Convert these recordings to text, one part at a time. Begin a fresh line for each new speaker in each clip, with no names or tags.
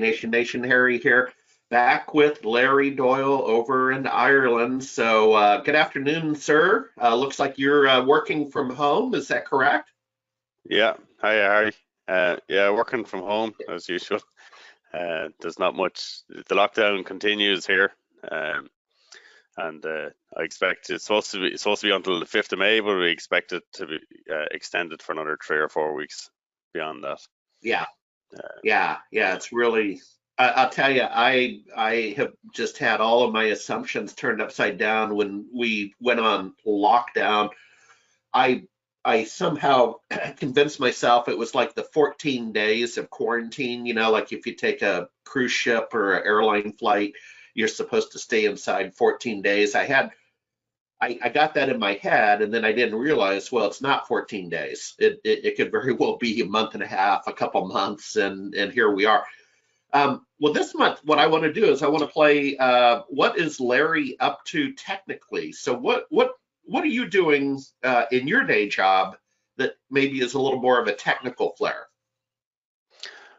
SMB Nation, Harry here, back with Larry Doyle over in Ireland. So good afternoon, sir. Looks like you're working from home. Is that correct?
Yeah, hi Harry. Yeah, working from home as usual. There's not much. The lockdown continues here, and I expect it's supposed to be until the 5th of May, but we expect it to be extended for another 3 or 4 weeks beyond that.
Yeah,
Uh,
yeah. It's really. I'll tell you, I have just had all of my assumptions turned upside down when we went on lockdown. I I somehow convinced myself it was like the 14 days of quarantine, like if you take a cruise ship or an airline flight, you're supposed to stay inside 14 days. I got that in my head, and then I didn't realize, well, it's not 14 days. It could very well be a month and a half, a couple months, and here we are. Well, this month, what I want to do is I want to play what is Larry up to technically? So what are you doing in your day job that maybe is a little more of a technical flair?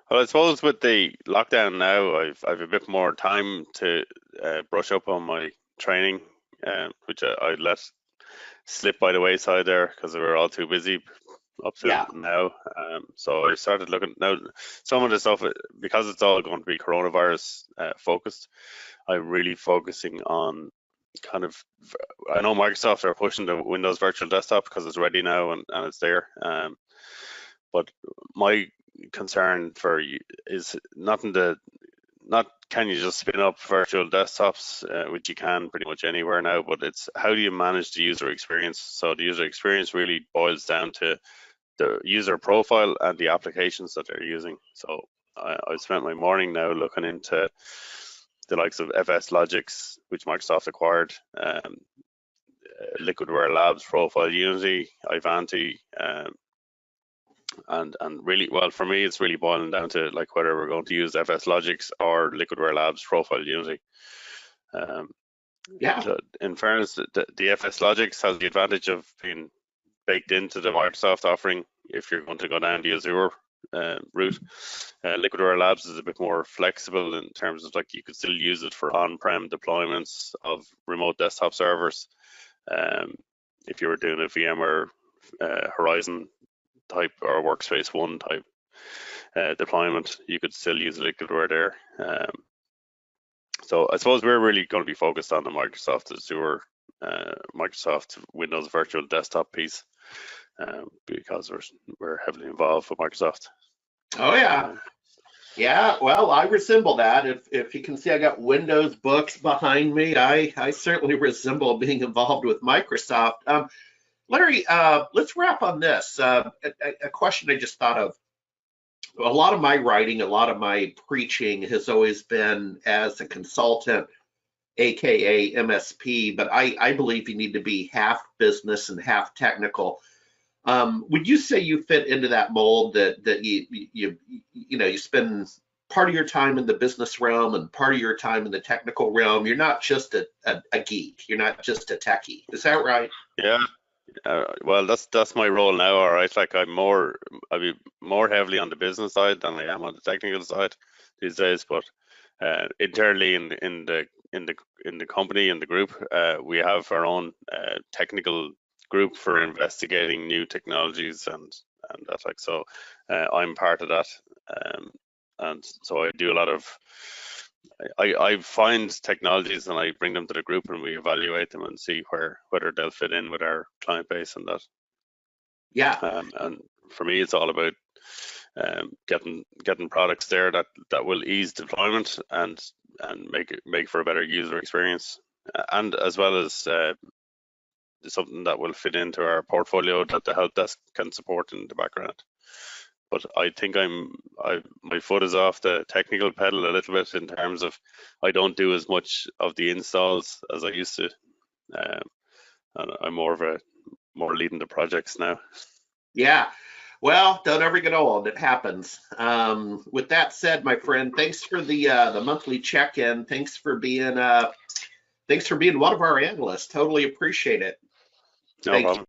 well, I suppose with the lockdown now, I've a bit more time to brush up on my training, which I let slip by the wayside there because we were all too busy up to
Yeah,
now. So I started looking now. Some of the stuff, because it's all going to be coronavirus focused, I'm really focusing on kind of. I know Microsoft are pushing the Windows Virtual Desktop because it's ready now and it's there. But my concern for you is not can you just spin up virtual desktops, which you can pretty much anywhere now, but it's how do you manage the user experience? So the user experience really boils down to the user profile and the applications that they're using. So I spent my morning now looking into the likes of FS Logics, which Microsoft acquired, Liquidware Labs, Profile Unity, Ivanti, and really, well, for me, it's really boiling down to like whether we're going to use FS Logics or Liquidware Labs Profile Unity. Um,
yeah,
in fairness, the FS Logics has the advantage of being baked into the Microsoft offering if you're going to go down the Azure route. Liquidware Labs is a bit more flexible in terms of like you could still use it for on-prem deployments of remote desktop servers. Um, if you were doing a VMware Horizon type or Workspace ONE type deployment, you could still use Liquidware there. So I suppose we're really going to be focused on the Microsoft Azure, Microsoft Windows Virtual Desktop piece, because we're heavily involved with Microsoft.
oh yeah,
Uh,
yeah. Well, I resemble that. If you can see, I got Windows books behind me. I certainly resemble being involved with Microsoft. Larry, let's wrap on this. A question I just thought of. A lot of my writing, a lot of my preaching has always been as a consultant, aka MSP, but I believe you need to be half business and half technical. Would you say you fit into that mold that you spend part of your time in the business realm and part of your time in the technical realm? You're not just a geek. You're not just a techie. Is that right?
yeah, well, that's my role now. All right, like I'll be more heavily on the business side than I am on the technical side these days. But internally in the company, in the group, we have our own technical group for investigating new technologies and that, like, so I'm part of that. And so I do a lot of I find technologies and I bring them to the group and we evaluate them and see whether they'll fit in with our client base and that.
Yeah.
And for me, it's all about getting products there that will ease deployment and make for a better user experience, and as well as something that will fit into our portfolio that the help desk can support in the background. But I think my foot is off the technical pedal a little bit in terms of I don't do as much of the installs as I used to, and I'm more leading the projects now.
Yeah. Well, don't ever get old. It happens. With that said, my friend, thanks for the monthly check-in. Thanks for being one of our analysts. Totally appreciate it.
No
Thank you.
problem.